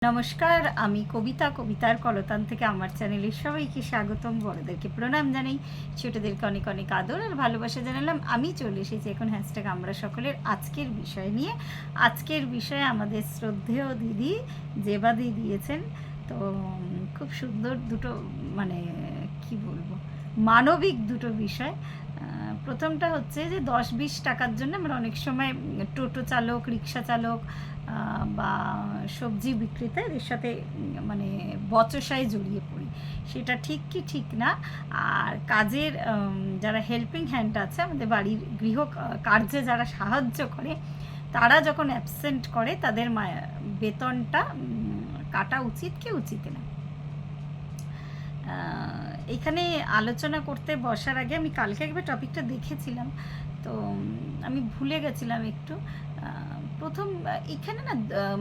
নমস্কার, আমি কবিতা, কবিতার কলতান থেকে আমার চ্যানেলে সবাইকে স্বাগতম। বড়দেরকে প্রণাম জানাই, ছোটদেরকে অনেক অনেক আদর আর ভালোবাসা জানালাম। আমি চলে এসেছি এখন হ্যাশট্যাগ আমরা সকলের আজকের বিষয় নিয়ে। আজকের বিষয়ে আমাদের শ্রদ্ধেয় দিদি জেবাদি দিয়েছেন। তো খুব সুন্দর দুটো, মানে কি বলবো, মানবিক দুটো বিষয়। প্রথমটা হচ্ছে যে 10-20 টাকার জন্য আমরা অনেক সময় টোটো চালক, রিক্সা চালক বা সবজি বিক্রেতা এদের সাথে মানে বচসায় জড়িয়ে পড়ি। সেটা ঠিক কি ঠিক না। আর কাজের যারা হেল্পিং হ্যান্ড আছে, আমাদের বাড়ির গৃহ কার্যে যারা সাহায্য করে, তারা যখন অ্যাবসেন্ট করে তাদের বেতনটা কাটা উচিত কি উচিত না। এখানে আলোচনা করতে বসার আগে আমি কালকে একবার টপিকটা দেখেছিলাম, তো আমি ভুলে গেছিলাম একটু। প্রথম এখানে না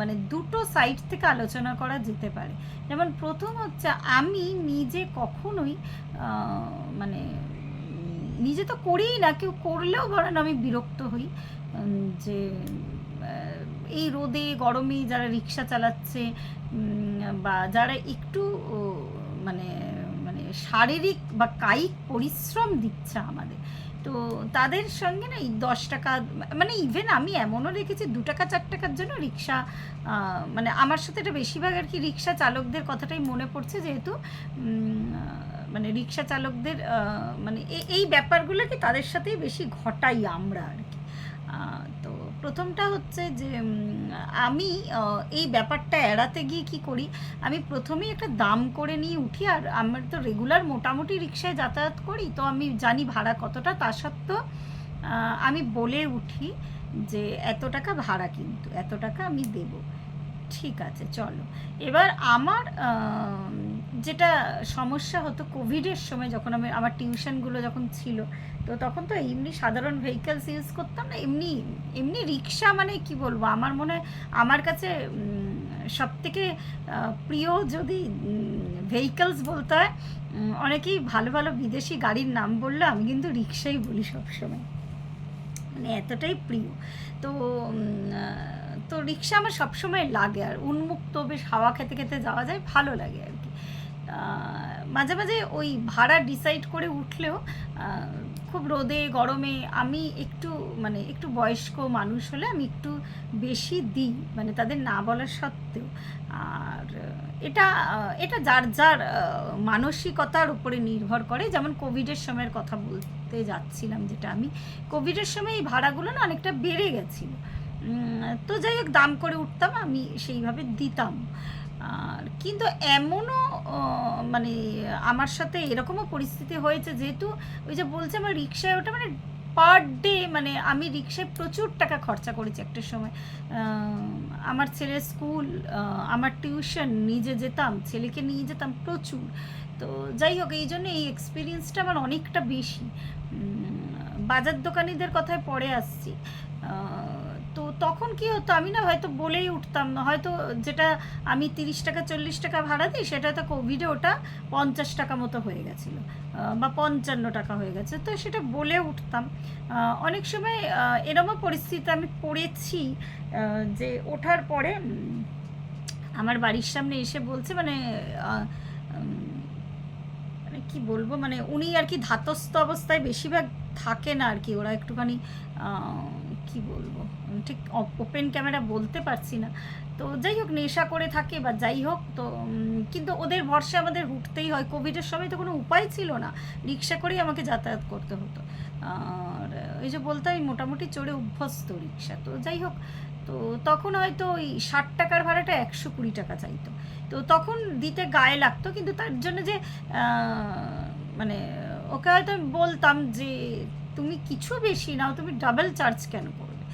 মানে দুটো সাইড থেকে আলোচনা করা যেতে পারে। যেমন প্রথম হচ্ছে, আমি নিজে কখনোই মানে নিজে তো করিই না, কেউ করলেও বলেন আমি বিরক্ত হই যে এই রোদে গরমে যারা রিক্সা চালাচ্ছে বা যারা একটু মানে মানে শারীরিক বা কায়িক পরিশ্রম দিচ্ছে আমাদের, তো তাদের সঙ্গে না এই 10 টাকা, মানে ইভেন আমি এমনও রেখেছি 2 টাকা 4 টাকার জন্য রিক্সা, মানে আমার সাথে এটা বেশিরভাগ আর কি রিক্সা চালকদের কথাটাই মনে পড়ছে, যেহেতু মানে রিক্সা চালকদের মানে এই ব্যাপারগুলো কি তাদের সাথেই বেশি ঘটাই আমরা আর কি। তো প্রথমটা হচ্ছে যে আমি এই ব্যাপারটা এড়াতে গিয়ে কি করি, আমি প্রথমেই একটা দাম করে নিয়ে উঠি। আর আমার তো রেগুলার মোটামুটি রিক্সায় যাতায়াত করি, তো আমি জানি ভাড়া কতটা, তা সত্ত্বেও আমি বলে উঠি যে এত টাকা ভাড়া, কিন্তু এত টাকা আমি দেব, ঠিক আছে চলো। এবার আমার যেটা সমস্যা হতো কোভিডের সময়, যখন আমার টিউশনগুলো যখন ছিল, তো তখন তো এমনি সাধারণ ভেহিকেলস ইউজ করতাম না, এমনি এমনি রিক্সা, মানে কি বলবো, আমার মনে হয় আমার কাছে সবথেকে প্রিয় যদি ভেহিকেলস বলতে হয়, অনেকেই ভালো ভালো বিদেশি গাড়ির নাম বললে আমি কিন্তু রিক্সাই বলি সবসময়, মানে এতটাই প্রিয়। তো তো রিক্সা আমার সবসময় লাগে, আর উন্মুক্ত বেশ হাওয়া খেতে খেতে যাওয়া যায়, ভালো লাগে আর কি। মাঝে মাঝে ওই ভাড়া ডিসাইড করে উঠলেও খুব রোদে গরমে আমি একটু, মানে একটু বয়স্ক মানুষ হলে আমি একটু বেশি দিই, মানে তাদের না বলার সত্ত্বেও। আর এটা এটা যার যার মানসিকতার উপরে নির্ভর করে। যেমন কোভিডের সময়ের কথা বলতে যাচ্ছিলাম, যেটা আমি কোভিডের সময় এই ভাড়াগুলো না অনেকটা বেড়ে গেছিলো, তো যাই হোক দাম করে উঠতাম, আমি সেইভাবে দিতাম। আর কিন্তু এমনও মানে আমার সাথে এরকমও পরিস্থিতি হয়েছে, যেহেতু ওই যে বলছে আমার রিক্সায় ওটা মানে পার ডে, মানে আমি রিক্সায় প্রচুর টাকা খরচা করেছি একটা সময়। আমার ছেলের স্কুল, আমার টিউশন, নিজে যেতাম, ছেলেকে নিয়ে যেতাম প্রচুর। তো যাই হোক, এই জন্য এই এক্সপিরিয়েন্সটা আমার অনেকটা বেশি। বাজার দোকানিদের কথায় পরে আসছি। তো তখন কি হতো, আমি না হয়তো বলেই উঠতাম না, হয়তো যেটা আমি 30 টাকা 40 টাকা ভাড়া দিই, সেটা তো কোভিডে ওটা 50 টাকা মতো হয়ে গেছিলো, বা 55 টাকা হয়ে গেছে, তো সেটা বলে উঠতাম। অনেক সময় এরমও পরিস্থিতিতে আমি পড়েছি যে ওঠার পরে আমার বাড়ির সামনে এসে বলছে, মানে মানে কি বলবো, মানে উনি আর কি ধাতস্থ অবস্থায় বেশিরভাগ থাকে না আর কি, ওরা একটুখানি কি বলবো, ঠিক ওপেন ক্যামেরা বলতে পারছি না, তো যাই হোক নেশা করে থাকে বা যাই হোক, তো কিন্তু ওদের ভরসা আমাদের উঠতেই হয়। কোভিডের সময় তো কোনো উপায় ছিল না, রিক্সা করেই আমাকে যাতায়াত করতে হতো। আর ওই যে বলতে আমি মোটামুটি চড়ে অভ্যস্ত রিক্সা, তো যাই হোক, তো তখন হয়তো ওই 60 টাকার ভাড়াটা 120 টাকা চাইতো, তো তখন দিতে গায়ে লাগতো, কিন্তু তার জন্য যে মানে ওকে হয়তো আমি বলতাম যে তুমি কিছু বেশি নাও, তুমি ডাবল চার্জ কেন করবে।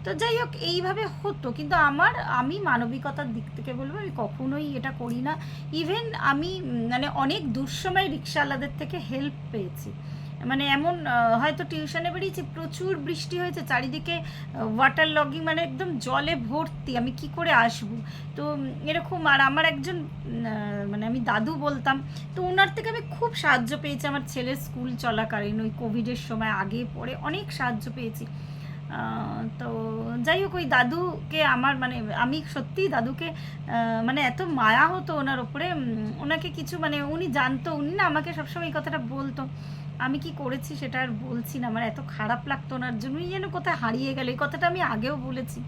তো যাই হোক এইভাবে হতো, কিন্তু আমি মানবিকতার দিক থেকে বলবো আমি কখনোই এটা করি না। ইভেন আমি মানে অনেক দুঃসময় রিক্সাওয়ালাদের থেকে হেল্প পেয়েছি, মানে এমন হয়তো টিউশনে বেরিয়েছি, প্রচুর বৃষ্টি হয়েছে, চারিদিকে ওয়াটার লগিং, মানে একদম জলে ভর্তি, আমি কি করে আসব, তো এরকম। আর আমার একজন মানে আমি দাদু বলতাম, তো ওনার থেকে আমি খুব সাহায্য পেয়েছি আমার ছেলের স্কুল চলাকালীন, ওই কোভিডের সময়, আগে পরে অনেক সাহায্য পেয়েছি। তো যাই হোক, ওই দাদুকে আমার মানে আমি সত্যিই দাদুকে মানে এত মায়া হতো ওনার ওপরে। ওনাকে কিছু মানে উনি জানতো, উনি না আমাকে সবসময় এই কথাটা বলতো। আমি কি করেছি সেটা আর বলছি না, আমার এত খারাপ লাগতো ওনার জন্য, উনি যেন কোথায় হারিয়ে গেল। এই কথাটা আমি আগেও বলেছি।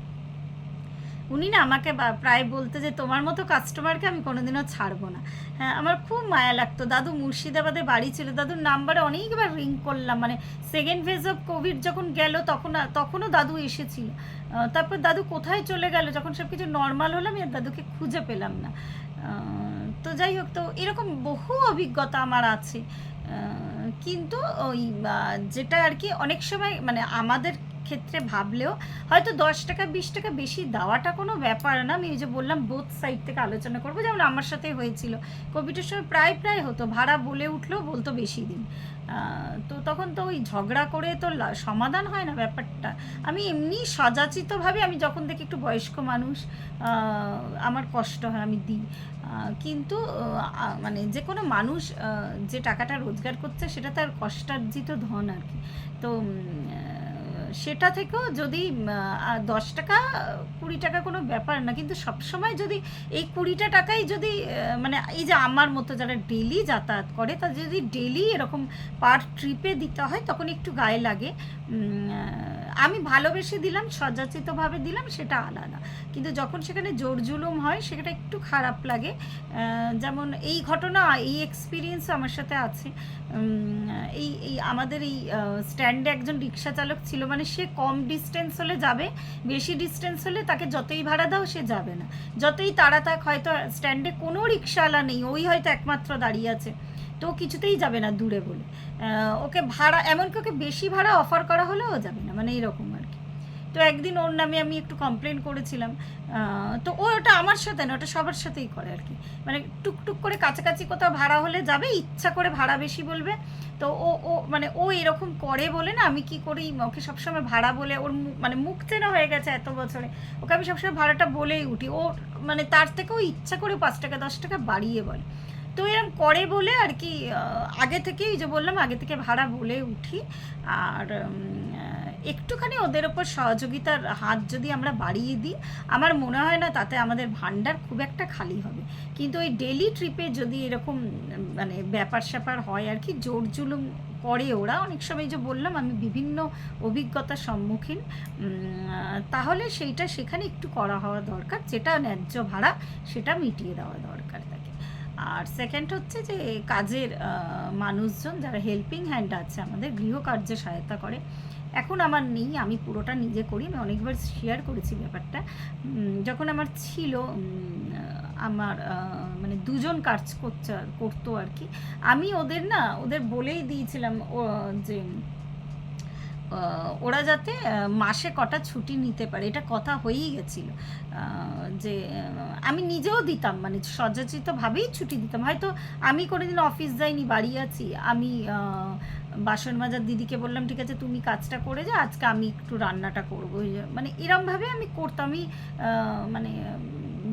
উনি না আমাকে প্রায় বলতে যে তোমার মতো কাস্টমারকে আমি কোনোদিনও ছাড়বো না। হ্যাঁ, আমার খুব মায়া লাগতো। দাদু মুর্শিদাবাদে বাড়ি ছিল, দাদুর নাম্বারে অনেকবার রিং করলাম, মানে সেকেন্ড ফেজ অফ কোভিড যখন গেল তখনও দাদু এসেছিল। তারপর দাদু কোথায় চলে গেল, যখন সব কিছু নর্মাল হলো আমি আর দাদুকে খুঁজে পেলাম না। তো যাই হোক, তো এরকম বহু অভিজ্ঞতা আমার আছে। কিন্তু ওই যেটা আর কি অনেক সময় মানে আমাদের ক্ষেত্রে ভাবলেও হয়তো 10 টাকা 20 টাকা বেশি দেওয়াটা কোনো ব্যাপার না। আমি ওই যে বললাম বোথ সাইড থেকে আলোচনা করবো, যেমন আমার সাথে হয়েছিল কোভিডের সময় প্রায় হতো ভাড়া বলে উঠলেও বলতো বেশি দিন। তো তখন তো ওই ঝগড়া করে তো সমাধান হয় না ব্যাপারটা। আমি এমনি সযাচিতভাবে আমি যখন দেখি একটু বয়স্ক মানুষ আমার কষ্ট হয় আমি দিই। কিন্তু মানে যে কোনো মানুষ যে টাকাটা রোজগার করছে সেটা তার কষ্টার্জিত ধন আর কি। তো সেটা থেকেও যদি 10 টাকা 20 টাকা কোনো ব্যাপার না, কিন্তু সবসময় যদি এই 20টা টাকাই যদি মানে এই যে আমার মতো যারা ডেলি যাতায়াত করে তা যদি ডেলি এরকম পার ট্রিপে দিতে হয় তখন একটু গায়ে লাগে। আমি ভালোবেসে দিলাম, সযাচিতভাবে দিলাম, সেটা আলাদা, কিন্তু যখন সেখানে জোর জুলুম হয় সেটা একটু খারাপ লাগে। যেমন এই ঘটনা, এই এক্সপিরিয়েন্স আমার সাথে আছে। এই আমাদের এই স্ট্যান্ডে একজন রিক্সা চালক ছিল, মানে সে কম ডিস্টেন্স হলে যাবে, বেশি ডিস্টেন্স হলে তাকে যতই ভাড়া দাও সে যাবে না। যতই তাড়া থাক, হয়তো স্ট্যান্ডে কোনো রিক্সাওয়ালা নেই, ওই হয়তো একমাত্র দাঁড়িয়ে আছে, তো কিছুতেই যাবে না দূরে বলে। ওকে ভাড়া, এমনকি ওকে বেশি ভাড়া অফার করা হলেও যাবে না, মানে এরকম আর কি। তো একদিন ওর নামে আমি একটু কমপ্লেন করেছিলাম। তো ও ওটা আমার সাথে না, ওটা সবার সাথেই করে আর কি, মানে টুকটুক করে কাছাকাছি কোথাও ভাড়া হলে যাবে, ইচ্ছা করে ভাড়া বেশি বলবে। তো ও ও মানে ও এরকম করে বলে না, আমি কি করি ওকে সবসময় ভাড়া বলে, ওর মানে মুখ চেনা হয়ে গেছে এত বছরে, ওকে আমি সবসময় ভাড়াটা বলেই উঠি। ও মানে তার থেকেও ইচ্ছা করে 5 টাকা 10 টাকা বাড়িয়ে বলে। তো এরকম করে বলে আর কি আগে থেকেই যে বললাম আগে থেকে ভাড়া বলে উঠি। আর একটুখানি ওদের ওপর সহযোগিতার হাত যদি আমরা বাড়িয়ে দিই, আমার মনে হয় না তাতে আমাদের ভান্ডার খুব একটা খালি হবে। কিন্তু ওই ডেলি ট্রিপে যদি এরকম মানে ব্যাপার স্যাপার হয় আর কি, জোর জুলুম করে ওরা অনেক সময়, যে বললাম আমি বিভিন্ন অভিজ্ঞতার সম্মুখীন, তাহলে সেইটা সেখানে একটু করা হওয়া দরকার, যেটা ন্যায্য ভাড়া সেটা মিটিয়ে দেওয়া দরকার তাকে। আর সেকেন্ড হচ্ছে যে কাজের মানুষজন যারা হেল্পিং হ্যান্ড আছে আমাদের, গৃহকার্যে সহায়তা করে, এখন আমার নেই, আমি পুরোটা নিজে করি। আমি অনেকবার শেয়ার করেছি ব্যাপারটা। যখন আমার ছিল আমার মানে 2জন কাজ করতো আর কি, আমি ওদের বলেই দিয়েছিলাম যে ওরা যাতে মাসে কটা ছুটি নিতে পারে, এটা কথা হয়েই গেছিলো। যে আমি নিজেও দিতাম, মানে সযাচিতভাবেই ছুটি দিতাম। হয়তো আমি কোনোদিন অফিস যাইনি, বাড়ি আছি, আমি বাসন মাজার দিদিকে বললাম ঠিক আছে তুমি কাজটা করে যা, আজকে আমি একটু রান্নাটা করবো, মানে এরমভাবে আমি করতাম। আমি মানে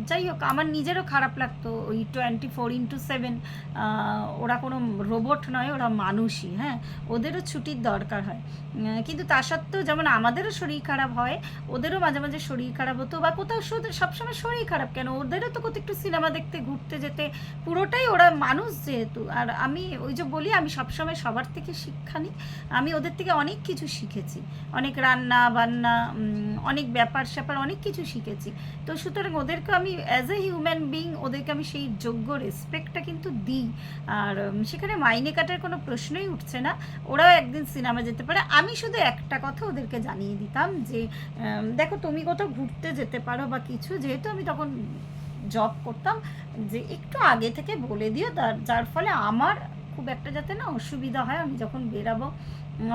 যাই হোক, আমার নিজেরও খারাপ লাগতো ওই 24x7, ওরা কোনো রোবট নয়, ওরা মানুষই, হ্যাঁ, ওদেরও ছুটির দরকার হয়। কিন্তু তা সত্ত্বেও যেমন আমাদেরও শরীর খারাপ হয়, ওদেরও মাঝে মাঝে শরীর খারাপ হতো, বা কোথাও সবসময় শরীর খারাপ কেন, ওদেরও তো কোথাও একটু সিনেমা দেখতে, ঘুরতে যেতে, পুরোটাই ওরা মানুষ যেহেতু। আর আমি ওই যে বলি আমি সবসময় সবার থেকে শিক্ষা নিই, আমি ওদের থেকে অনেক কিছু শিখেছি, অনেক রান্না বান্না, অনেক ব্যাপার স্যাপার অনেক কিছু শিখেছি। তো সুতরাং ওদেরকে আমি অ্যাজ এ হিউম্যান বিং ওদেরকে আমি সেই যোগ্য রেসপেক্টটা কিন্তু দিই। আর সেখানে মাইনে কাটার কোনো প্রশ্নই উঠছে না, ওরাও একদিন সিনেমা যেতে পারে। আমি শুধু একটা কথা ওদেরকে জানিয়ে দিতাম যে দেখো তুমি কোথাও ঘুরতে যেতে পারো বা কিছু, যেহেতু আমি তখন জব করতাম, যে একটু আগে থেকে বলে দিও, যার ফলে আমার খুব একটা যাতে না অসুবিধা হয়। আমি যখন বেরাবো,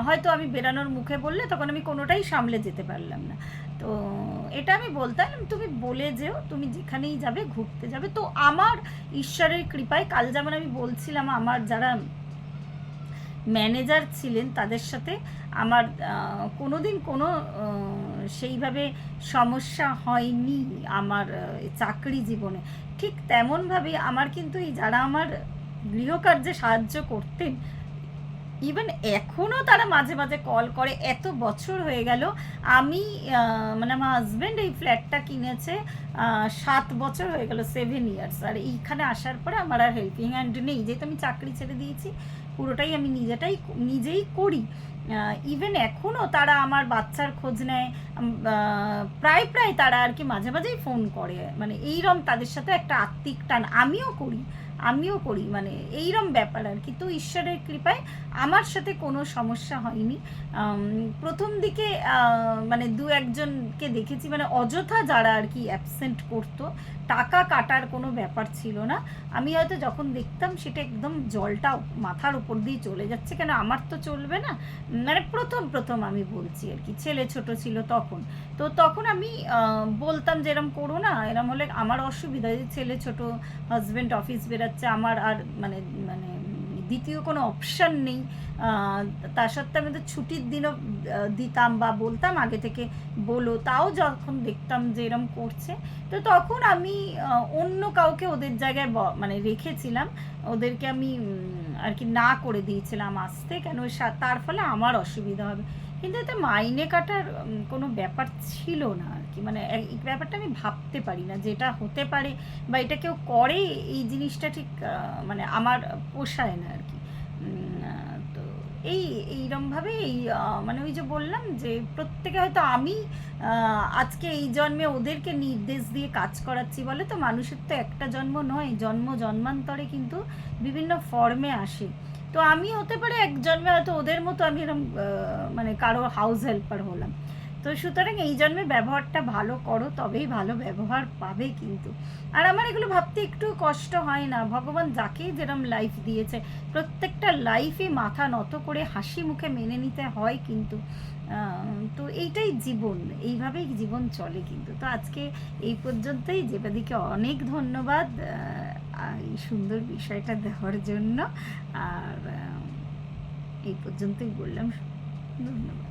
হয়তো আমি বেরানোর মুখে বললে তখন আমি কোনোটাই সামলে যেতে পারলাম না, তো এটা আমি বলতাম তুমি বলে যেও, তুমি যেখানেই যাবে ঘুরতে যাবে। তো আমার ঈশ্বরের কৃপায়, কাল যেমন আমি বলছিলাম আমার যারা ম্যানেজার ছিলেন তাদের সাথে আমার কোনোদিন কোনো সেইভাবে সমস্যা হয়নি আমার চাকরি জীবনে। ঠিক তেমনভাবে আমার কিন্তু এই যারা আমার গৃহকার্যে সাহায্য করতেন ইভেন এখনও তারা মাঝে মাঝে কল করে, এত বছর হয়ে গেল। আমি মানে আমার হাজব্যান্ড এই ফ্ল্যাটটা কিনেছে 7 বছর হয়ে গেল, 7 ইয়ার্স। আর এইখানে আসার পরে আমার আর হেল্পিং হ্যান্ড নেই, যেহেতু আমি চাকরি ছেড়ে দিয়েছি, পুরোটাই আমি নিজেই করি। ইভেন এখনও তারা আমার বাচ্চার খোঁজ নেয়, প্রায় প্রায় তারা আর কি মাঝে মাঝেই ফোন করে, মানে এইরকম তাদের সাথে একটা আত্মিক টান। আমিও করি, মানে এইরকম ব্যাপার আর কি। তো ঈশ্বরের কৃপায় আমার সাথে কোনো সমস্যা হয়নি। প্রথম দিকে মানে দু একজনকে দেখেছি, মানে অযথা যারা আর কি অ্যাবসেন্ট করতো, টাকা কাটার কোনো ব্যাপার ছিল না। আমি হয়তো যখন দেখতাম সেটা একদম জলটা মাথার উপর দিয়ে চলে যাচ্ছে, কেন আমার তো চলবে না। মানে প্রথম আমি বলছি আর কি, ছেলে ছোট ছিল তখন। তো তখন আমি বলতাম যে এরম করো না, এরম হলে আমার অসুবিধা, ছেলে ছোট, হাজব্যান্ড অফিস বেরাচ্ছে, আমার আর মানে মানে দ্বিতীয় কোনো অপশান নেই। তা সত্ত্বেও আমি তো ছুটির দিনও দিতাম বা বলতাম আগে থেকে বলো, তাও যখন দেখতাম যে এরম করছে, তো তখন আমি অন্য কাউকে ওদের জায়গায় মানে রেখেছিলাম, ওদেরকে আমি আর কি না করে দিয়েছিলাম আসতে, কেন তার ফলে আমার অসুবিধা হবে। কিন্তু এতে মাইনে কাটার কোনো ব্যাপার ছিল না আর কি, মানে এই ব্যাপারটা আমি ভাবতে পারি না যেটা হতে পারে বা এটা কেউ করে, এই জিনিসটা ঠিক মানে আমার পোষায় না আর কি। তো এইরমভাবে মানে ওই যে বললাম যে প্রত্যেকে হয়তো আমি আজকে এই জন্মে ওদেরকে নির্দেশ দিয়ে কাজ করাচ্ছি বলে, তো মানুষের তো একটা জন্ম নয়, জন্মান্তরে কিন্তু বিভিন্ন ফর্মে আসে। তো আমি হতে পারে এক জন্মে হয়তো ওদের মতো আমি এরকম মানে কারো হাউস হেল্পার হলাম। তো সুতরাং এই জন্মে ব্যবহারটা ভালো করো, তবেই ভালো ব্যবহার পাবে কিন্তু। আর আমার এগুলো ভাবতে একটু কষ্ট হয় না, ভগবান যাকেই যেরকম লাইফ দিয়েছে প্রত্যেকটা লাইফে মাথা নত করে হাসি মুখে মেনে নিতে হয় কিন্তু। তো এইটাই জীবন, এইভাবেই জীবন চলে কিন্তু। তো আজকে এই পর্যন্তই, যেবাদিকে অনেক ধন্যবাদ এই সুন্দর বিষয়টা দেওয়ার জন্য। আর এই পর্যন্তই বললাম, ধন্যবাদ।